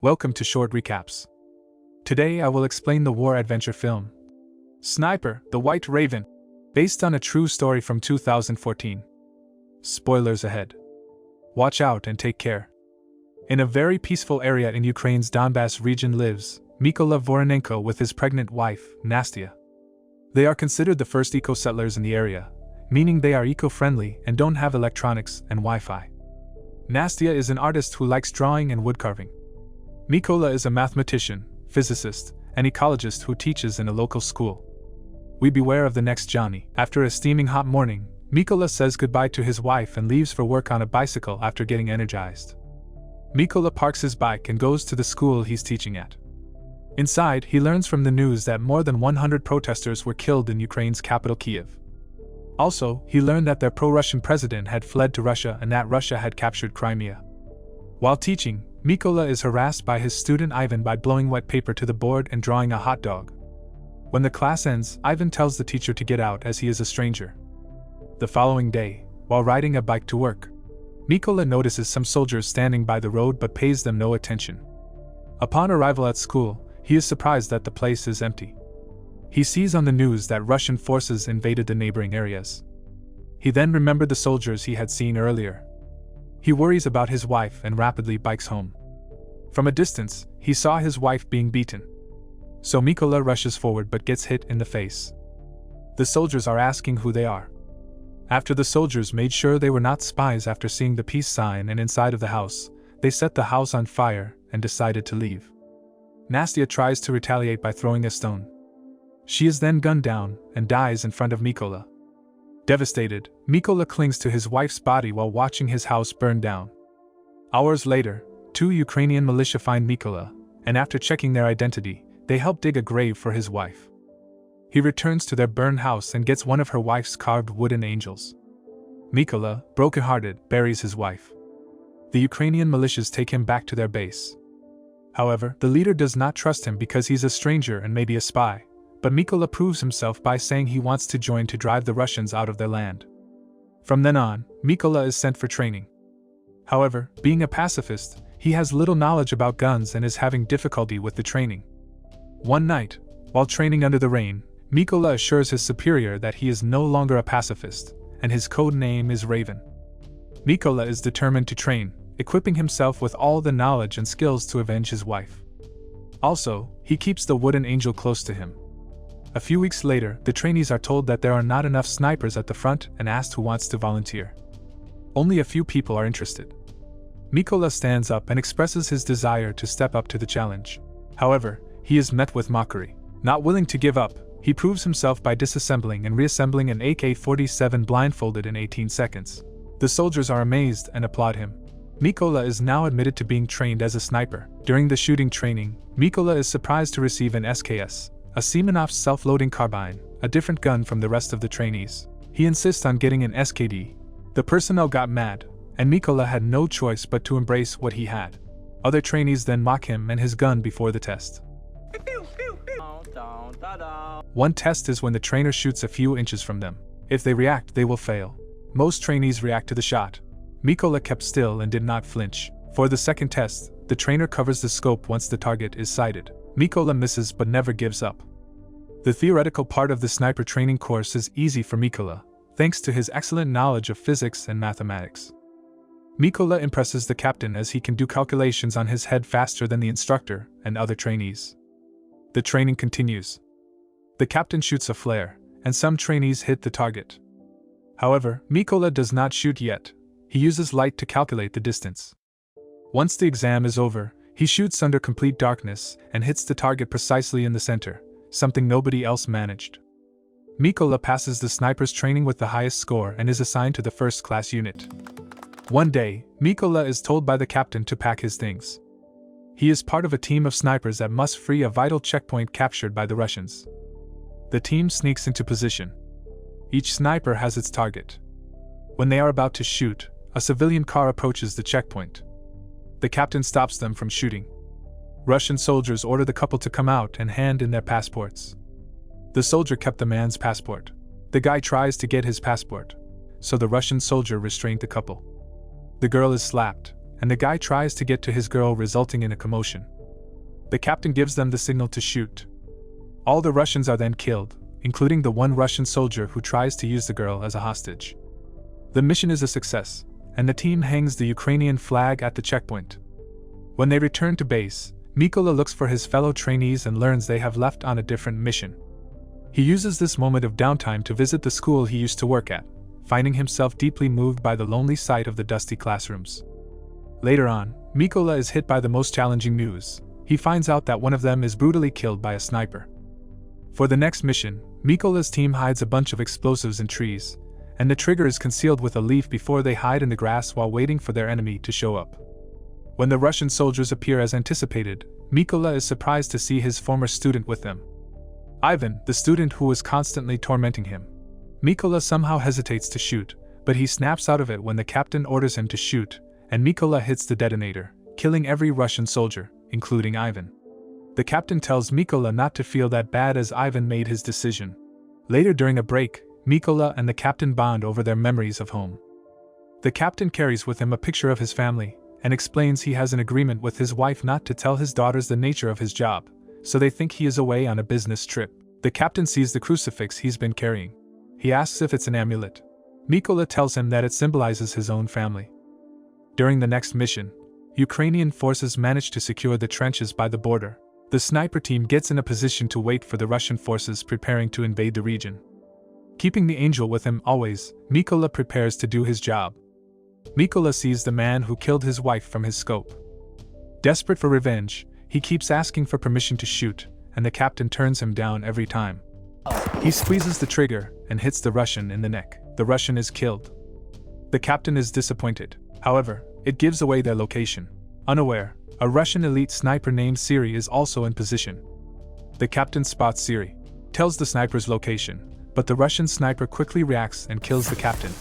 Welcome to Short Recaps. Today I will explain the war adventure film Sniper, The White Raven, based on a true story from 2014. Spoilers ahead. Watch out and take care. In a very peaceful area in Ukraine's Donbas region lives Mykola Voronenko with his pregnant wife, Nastya. They are considered the first eco-settlers in the area, meaning they are eco-friendly and don't have electronics and Wi-Fi. Nastya is an artist who likes drawing and woodcarving. Mykola is a mathematician, physicist, and ecologist who teaches in a local school. We beware of the next Johnny. After a steaming hot morning, Mykola says goodbye to his wife and leaves for work on a bicycle after getting energized. Mykola parks his bike and goes to the school he's teaching at. Inside, he learns from the news that more than 100 protesters were killed in Ukraine's capital Kiev. Also, he learned that their pro-Russian president had fled to Russia and that Russia had captured Crimea. While teaching, Mykola is harassed by his student Ivan by blowing wet paper to the board and drawing a hot dog. When the class ends, Ivan tells the teacher to get out as he is a stranger. The following day, while riding a bike to work, Mykola notices some soldiers standing by the road but pays them no attention. Upon arrival at school, he is surprised that the place is empty. He sees on the news that Russian forces invaded the neighboring areas. He then remembered the soldiers he had seen earlier. He worries about his wife and rapidly bikes home. From a distance, he saw his wife being beaten. So Mykola rushes forward but gets hit in the face. The soldiers are asking who they are. After the soldiers made sure they were not spies after seeing the peace sign and inside of the house, they set the house on fire and decided to leave. Nastya tries to retaliate by throwing a stone. She is then gunned down and dies in front of Mykola. Devastated, Mykola clings to his wife's body while watching his house burn down. Hours later, two Ukrainian militia find Mykola, and after checking their identity, they help dig a grave for his wife. He returns to their burned house and gets one of her wife's carved wooden angels. Mykola, brokenhearted, buries his wife. The Ukrainian militias take him back to their base. However, the leader does not trust him because he's a stranger and maybe a spy. But Mykola proves himself by saying he wants to join to drive the Russians out of their land. From then on, Mykola is sent for training. However, being a pacifist, he has little knowledge about guns and is having difficulty with the training. One night, while training under the rain, Mykola assures his superior that he is no longer a pacifist, and his code name is Raven. Mykola is determined to train, equipping himself with all the knowledge and skills to avenge his wife. Also, he keeps the wooden angel close to him. A few weeks later, the trainees are told that there are not enough snipers at the front and asked who wants to volunteer. Only a few people are interested. Mykola stands up and expresses his desire to step up to the challenge. However, he is met with mockery. Not willing to give up, he proves himself by disassembling and reassembling an AK-47 blindfolded in 18 seconds. The soldiers are amazed and applaud him. Mykola is now admitted to being trained as a sniper. During the shooting training, Mykola is surprised to receive an SKS. A Semenov's self-loading carbine, a different gun from the rest of the trainees. He insists on getting an SKD. The personnel got mad, and Mykola had no choice but to embrace what he had. Other trainees then mock him and his gun before the test. One test is when the trainer shoots a few inches from them. If they react, they will fail. Most trainees react to the shot. Mykola kept still and did not flinch. For the second test, the trainer covers the scope once the target is sighted. Mykola misses but never gives up. The theoretical part of the sniper training course is easy for Mykola, thanks to his excellent knowledge of physics and mathematics. Mykola impresses the captain as he can do calculations on his head faster than the instructor and other trainees. The training continues. The captain shoots a flare, and some trainees hit the target. However, Mykola does not shoot yet. He uses light to calculate the distance. Once the exam is over, he shoots under complete darkness and hits the target precisely in the center, something nobody else managed. Mykola passes the sniper's training with the highest score and is assigned to the first-class unit. One day, Mykola is told by the captain to pack his things. He is part of a team of snipers that must free a vital checkpoint captured by the Russians. The team sneaks into position. Each sniper has its target. When they are about to shoot, a civilian car approaches the checkpoint. The captain stops them from shooting. Russian soldiers order the couple to come out and hand in their passports. The soldier kept the man's passport. The guy tries to get his passport, so the Russian soldier restrained the couple. The girl is slapped, and the guy tries to get to his girl, resulting in a commotion. The captain gives them the signal to shoot. All the Russians are then killed, including the one Russian soldier who tries to use the girl as a hostage. The mission is a success, and the team hangs the Ukrainian flag at the checkpoint. When they return to base, Mykola looks for his fellow trainees and learns they have left on a different mission. He uses this moment of downtime to visit the school he used to work at, finding himself deeply moved by the lonely sight of the dusty classrooms. Later on, Mykola is hit by the most challenging news. He finds out that one of them is brutally killed by a sniper. For the next mission, Mykola's team hides a bunch of explosives in trees, and the trigger is concealed with a leaf before they hide in the grass while waiting for their enemy to show up. When the Russian soldiers appear as anticipated, Mykola is surprised to see his former student with them. Ivan, the student who was constantly tormenting him. Mykola somehow hesitates to shoot, but he snaps out of it when the captain orders him to shoot, and Mykola hits the detonator, killing every Russian soldier, including Ivan. The captain tells Mykola not to feel that bad as Ivan made his decision. Later during a break, Mykola and the captain bond over their memories of home. The captain carries with him a picture of his family, and explains he has an agreement with his wife not to tell his daughters the nature of his job, so they think he is away on a business trip. The captain sees the crucifix he's been carrying. He asks if it's an amulet. Mykola tells him that it symbolizes his own family. During the next mission, Ukrainian forces manage to secure the trenches by the border. The sniper team gets in a position to wait for the Russian forces preparing to invade the region. Keeping the angel with him always, Mykola prepares to do his job. Mykola sees the man who killed his wife from his scope. Desperate for revenge, he keeps asking for permission to shoot, and the captain turns him down every time. He squeezes the trigger and hits the Russian in the neck. The Russian is killed. The captain is disappointed. However, it gives away their location. Unaware, a Russian elite sniper named Siri is also in position. The captain spots Siri, tells the sniper's location, but the Russian sniper quickly reacts and kills the captain.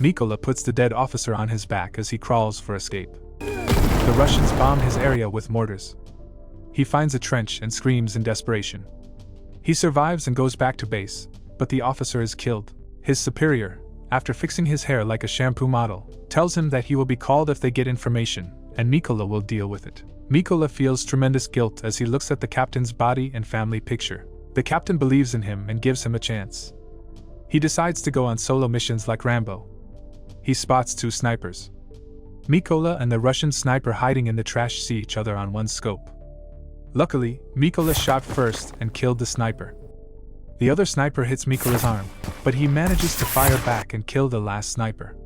Mykola puts the dead officer on his back as he crawls for escape. The Russians bomb his area with mortars. He finds a trench and screams in desperation. He survives and goes back to base, but the officer is killed. His superior, after fixing his hair like a shampoo model, tells him that he will be called if they get information, and Mykola will deal with it. Mykola feels tremendous guilt as he looks at the captain's body and family picture. The captain believes in him and gives him a chance. He decides to go on solo missions like Rambo. He spots two snipers. Mykola and the Russian sniper hiding in the trash see each other on one scope. Luckily, Mykola shot first and killed the sniper. The other sniper hits Mykola's arm, but he manages to fire back and kill the last sniper.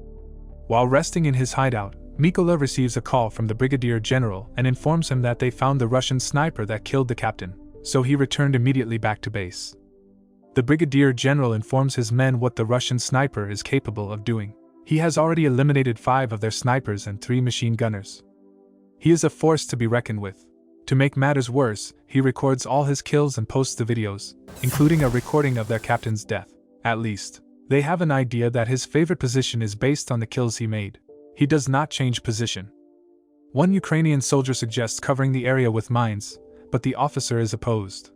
While resting in his hideout, Mykola receives a call from the brigadier general and informs him that they found the Russian sniper that killed the captain, so he returned immediately back to base. The brigadier general informs his men what the Russian sniper is capable of doing. He has already eliminated 5 of their snipers and 3 machine gunners. He is a force to be reckoned with. To make matters worse, he records all his kills and posts the videos, including a recording of their captain's death. At least, they have an idea that his favorite position is based on the kills he made. He does not change position. One Ukrainian soldier suggests covering the area with mines, but the officer is opposed.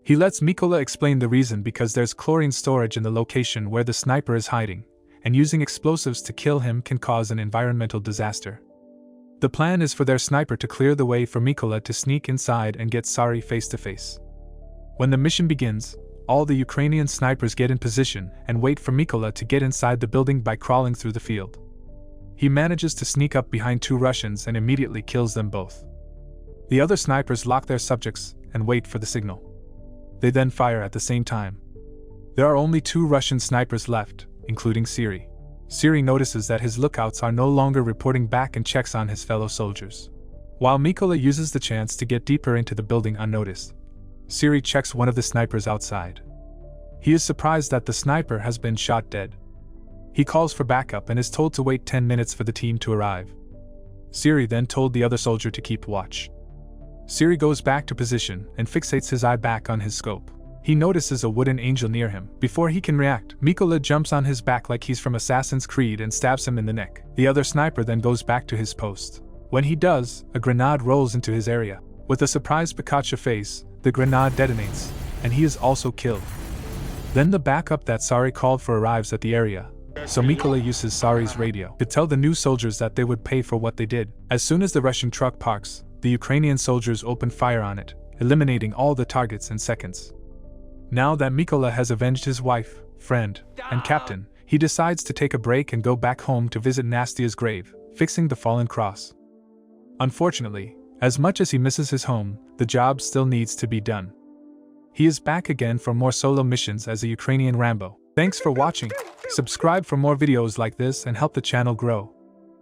He lets Mykola explain the reason because there's chlorine storage in the location where the sniper is hiding, and using explosives to kill him can cause an environmental disaster. The plan is for their sniper to clear the way for Mykola to sneak inside and get Sari face to face. When the mission begins, all the Ukrainian snipers get in position and wait for Mykola to get inside the building by crawling through the field. He manages to sneak up behind 2 Russians and immediately kills them both. The other snipers lock their subjects and wait for the signal. They then fire at the same time. There are only 2 Russian snipers left, including Siri. Siri notices that his lookouts are no longer reporting back and checks on his fellow soldiers. While Mykola uses the chance to get deeper into the building unnoticed, Siri checks one of the snipers outside. He is surprised that the sniper has been shot dead. He calls for backup and is told to wait 10 minutes for the team to arrive. Siri then told the other soldier to keep watch. Siri goes back to position and fixates his eye back on his scope. He notices a wooden angel near him. Before he can react, Mykola jumps on his back like he's from Assassin's Creed and stabs him in the neck. The other sniper then goes back to his post. When he does, a grenade rolls into his area. With a surprised Pikachu face, the grenade detonates, and he is also killed. Then the backup that Sari called for arrives at the area. So Mykola uses Sari's radio to tell the new soldiers that they would pay for what they did. As soon as the Russian truck parks, the Ukrainian soldiers open fire on it, eliminating all the targets in seconds. Now that Mykola has avenged his wife, friend, and captain, he decides to take a break and go back home to visit Nastia's grave, fixing the fallen cross. Unfortunately, as much as he misses his home, the job still needs to be done. He is back again for more solo missions as a Ukrainian Rambo. Thanks for watching. Subscribe for more videos like this and help the channel grow.